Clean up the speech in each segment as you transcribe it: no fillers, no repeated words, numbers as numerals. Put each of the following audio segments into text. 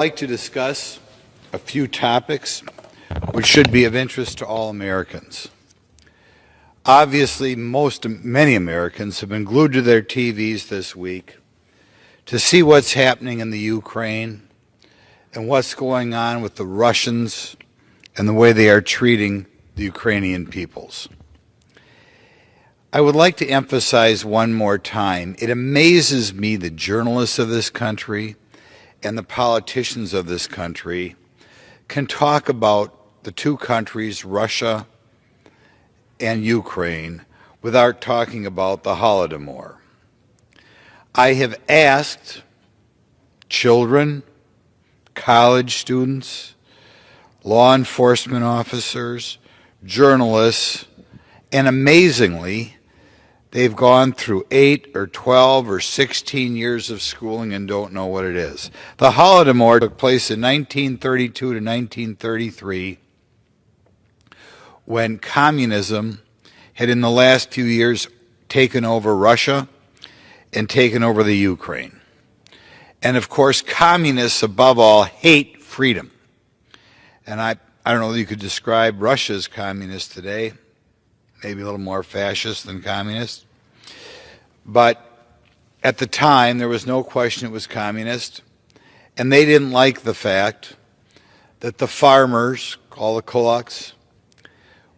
I'd like to discuss a few topics which should be of interest to all Americans. Obviously, many Americans have been glued to their TVs this week to see what's happening in the Ukraine and what's going on with the Russians and the way they are treating the Ukrainian peoples. I would like to emphasize one more time, it amazes me the journalists of this country and the politicians of this country can talk about the two countries, Russia and Ukraine, without talking about the Holodomor. I have asked children, college students, law enforcement officers, journalists, and amazingly, they've gone through 8 or 12 or 16 years of schooling and don't know what it is. The Holodomor took place in 1932 to 1933 when communism had in the last few years taken over Russia and taken over the Ukraine. And of course, communists above all hate freedom. And I don't know that you could describe Russia as communist today, maybe a little more fascist than communist. But at the time, there was no question it was communist, and they didn't like the fact that the farmers, called the kulaks,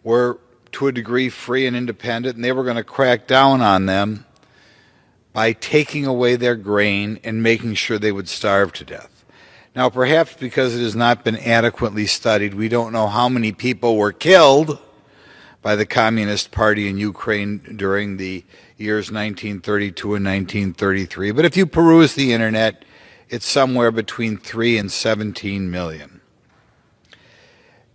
were to a degree free and independent, and they were going to crack down on them by taking away their grain and making sure they would starve to death. Now, perhaps because it has not been adequately studied, we don't know how many people were killed by the Communist Party in Ukraine during the years 1932 and 1933. But if you peruse the internet, it's somewhere between 3 and 17 million.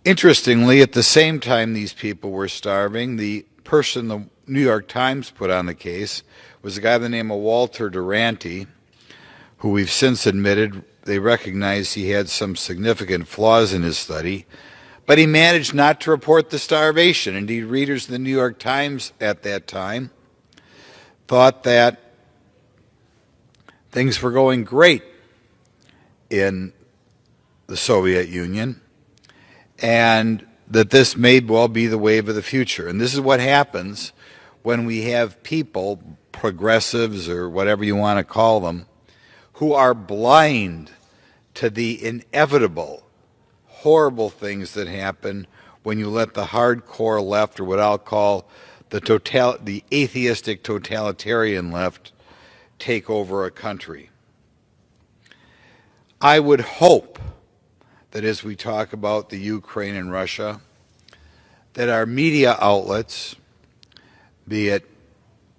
Interestingly, at the same time these people were starving, the person the New York Times put on the case was a guy by the name of Walter Duranty, who we've since admitted they recognized he had some significant flaws in his study, but he managed not to report the starvation. Indeed, readers of the New York Times at that time thought that things were going great in the Soviet Union and that this may well be the wave of the future. And this is what happens when we have people, progressives or whatever you want to call them, who are blind to the inevitable horrible things that happen when you let the hardcore left, or what I'll call the atheistic totalitarian left, take over a country. I would hope that as we talk about the Ukraine and Russia, that our media outlets, be it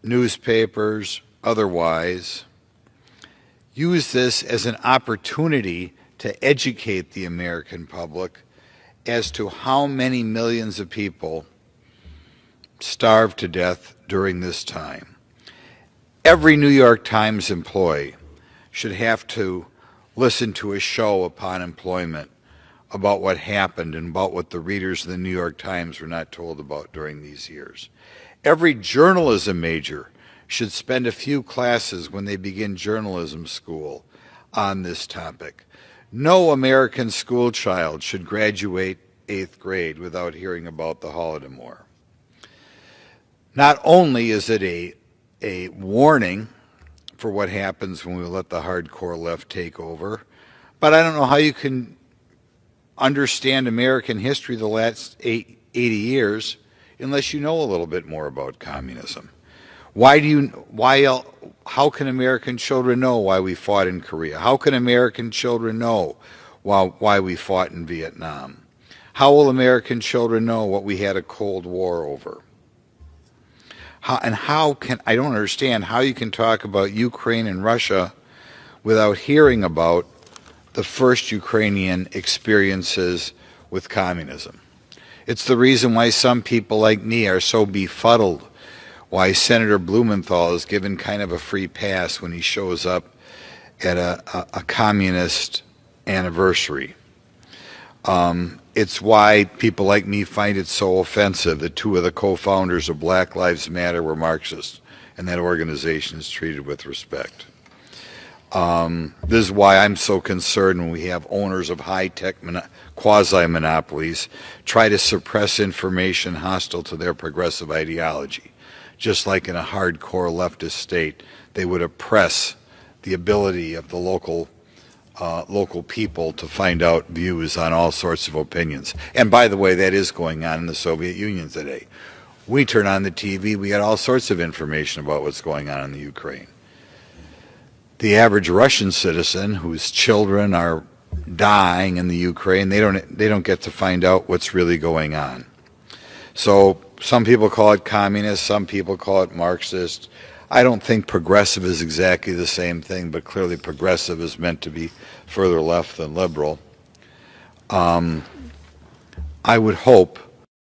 newspapers, otherwise, use this as an opportunity to educate the American public as to how many millions of people starved to death during this time. Every New York Times employee should have to listen to a show upon employment about what happened and about what the readers of the New York Times were not told about during these years. Every journalism major should spend a few classes when they begin journalism school on this topic. No American school child should graduate 8th grade without hearing about the Holodomor. Not only is it a warning for what happens when we let the hardcore left take over, but I don't know how you can understand American history the last 80 years unless you know a little bit more about communism. How can American children know why we fought in Korea? How can American children know why we fought in Vietnam? How will American children know what we had a Cold War over? I don't understand how you can talk about Ukraine and Russia without hearing about the first Ukrainian experiences with communism. It's the reason why some people like me are so befuddled, why Senator Blumenthal is given kind of a free pass when he shows up at a communist anniversary. It's why people like me find it so offensive that 2 of the co-founders of Black Lives Matter were Marxists, and that organization is treated with respect. This is why I'm so concerned when we have owners of high-tech quasi-monopolies try to suppress information hostile to their progressive ideology. Just like in a hardcore leftist state, they would oppress the ability of the local people to find out views on all sorts of opinions. And by the way, that is going on in the Soviet Union today. We turn on the TV, we get all sorts of information about what's going on in the Ukraine. The average Russian citizen whose children are dying in the Ukraine, they don't get to find out what's really going on. So some people call it communist, some people call it Marxist. I don't think progressive is exactly the same thing, but clearly progressive is meant to be further left than liberal. I would hope